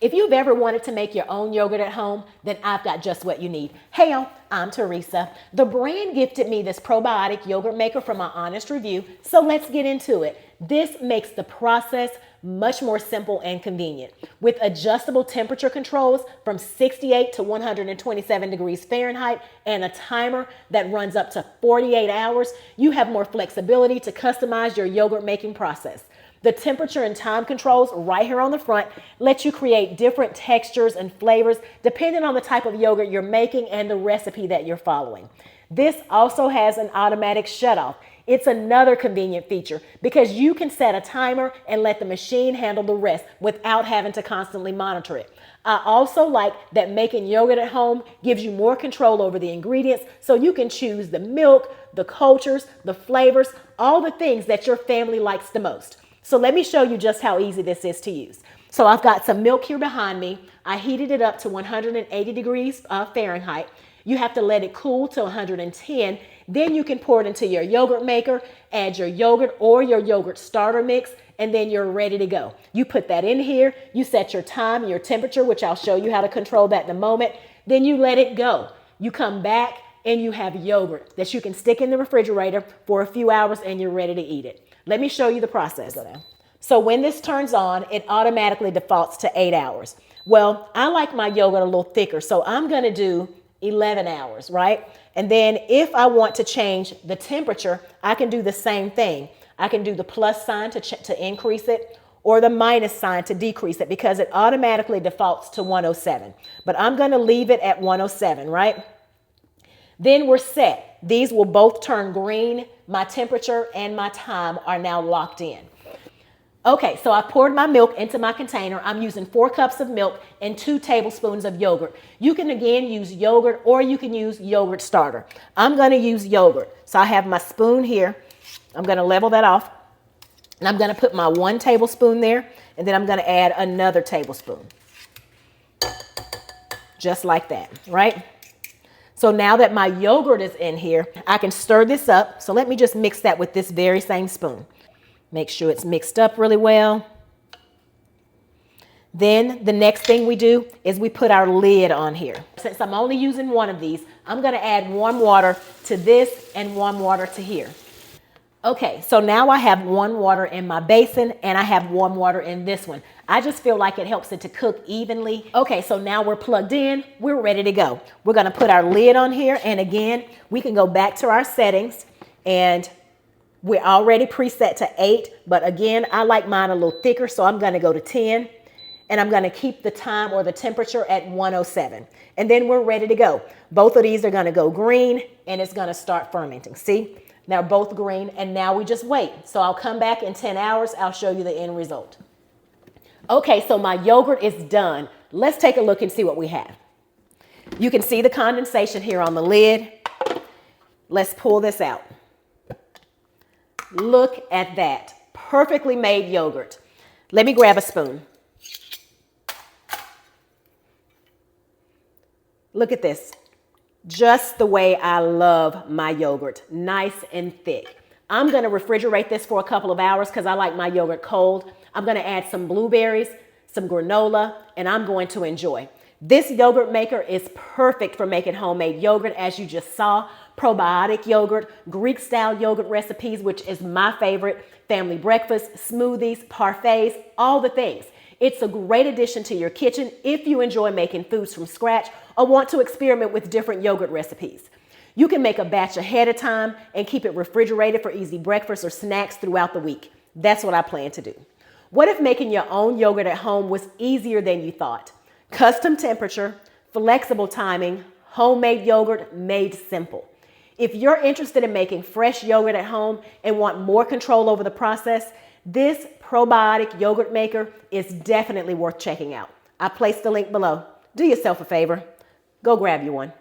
If you've ever wanted to make your own yogurt at home, then I've got just what you need. Hey y'all, I'm Teresa. The brand gifted me this probiotic yogurt maker from my honest review, so let's get into it. This makes the process much more simple and convenient. With adjustable temperature controls from 68 to 127 degrees Fahrenheit and a timer that runs up to 48 hours, you have more flexibility to customize your yogurt making process. The temperature and time controls right here on the front let you create different textures and flavors depending on the type of yogurt you're making and the recipe that you're following. This also has an automatic shutoff. It's another convenient feature because you can set a timer and let the machine handle the rest without having to constantly monitor it. I also like that making yogurt at home gives you more control over the ingredients, so you can choose the milk, the cultures, the flavors, all the things that your family likes the most. So let me show you just how easy this is to use. So I've got some milk here behind me. I heated it up to 180 degrees Fahrenheit. You have to let it cool to 110. Then you can pour it into your yogurt maker, add your yogurt or your yogurt starter mix, and then you're ready to go. You put that in here, you set your time and your temperature, which I'll show you how to control that in a moment. Then you let it go. You come back and you have yogurt that you can stick in the refrigerator for a few hours and you're ready to eat it. Let me show you the process. So when this turns on, it automatically defaults to 8 hours. Well, I like my yogurt a little thicker, so I'm going to do 11 hours, right? And then if I want to change the temperature, I can do the same thing. I can do the plus sign to increase it or the minus sign to decrease it because it automatically defaults to 107. But I'm going to leave it at 107, right? Then we're set. These will both turn green. My temperature and my time are now locked in. Okay, so I poured my milk into my container. I'm using 4 cups of milk and 2 tablespoons of yogurt. You can again use yogurt or you can use yogurt starter. I'm going to use yogurt. So I have my spoon here. I'm going to level that off. And I'm going to put my 1 tablespoon there. And then I'm going to add another tablespoon. Just like that, right? So now that my yogurt is in here, I can stir this up. So let me just mix that with this very same spoon. Make sure it's mixed up really well. Then the next thing we do is we put our lid on here. Since I'm only using one of these, I'm going to add warm water to this and warm water to here. Okay, so now I have warm water in my basin and I have warm water in this one. I just feel like it helps it to cook evenly. Okay, so now we're plugged in, we're ready to go. We're gonna put our lid on here, and again, we can go back to our settings, and we're already preset to 8, but again, I like mine a little thicker, so I'm gonna go to 10, and I'm gonna keep the time or the temperature at 107. And then we're ready to go. Both of these are gonna go green, and it's gonna start fermenting, see? Now both green, and now we just wait. So I'll come back in 10 hours, I'll show you the end result. Okay, so my yogurt is done. Let's take a look and see what we have. You can see the condensation here on the lid. Let's pull this out. Look at that, perfectly made yogurt. Let me grab a spoon. Look at this. Just the way I love my yogurt, nice and thick. I'm going to refrigerate this for a couple of hours because I like my yogurt cold. I'm going to add some blueberries, some granola, and I'm going to enjoy. This yogurt maker is perfect for making homemade yogurt, as you just saw. Probiotic yogurt, Greek-style yogurt recipes, which is my favorite, family breakfasts, smoothies, parfaits, all the things. It's a great addition to your kitchen if you enjoy making foods from scratch or want to experiment with different yogurt recipes. You can make a batch ahead of time and keep it refrigerated for easy breakfast or snacks throughout the week. That's what I plan to do. What if making your own yogurt at home was easier than you thought? Custom temperature, flexible timing, homemade yogurt made simple. If you're interested in making fresh yogurt at home and want more control over the process, this probiotic yogurt maker is definitely worth checking out. I placed the link below. Do yourself a favor. Go grab you one.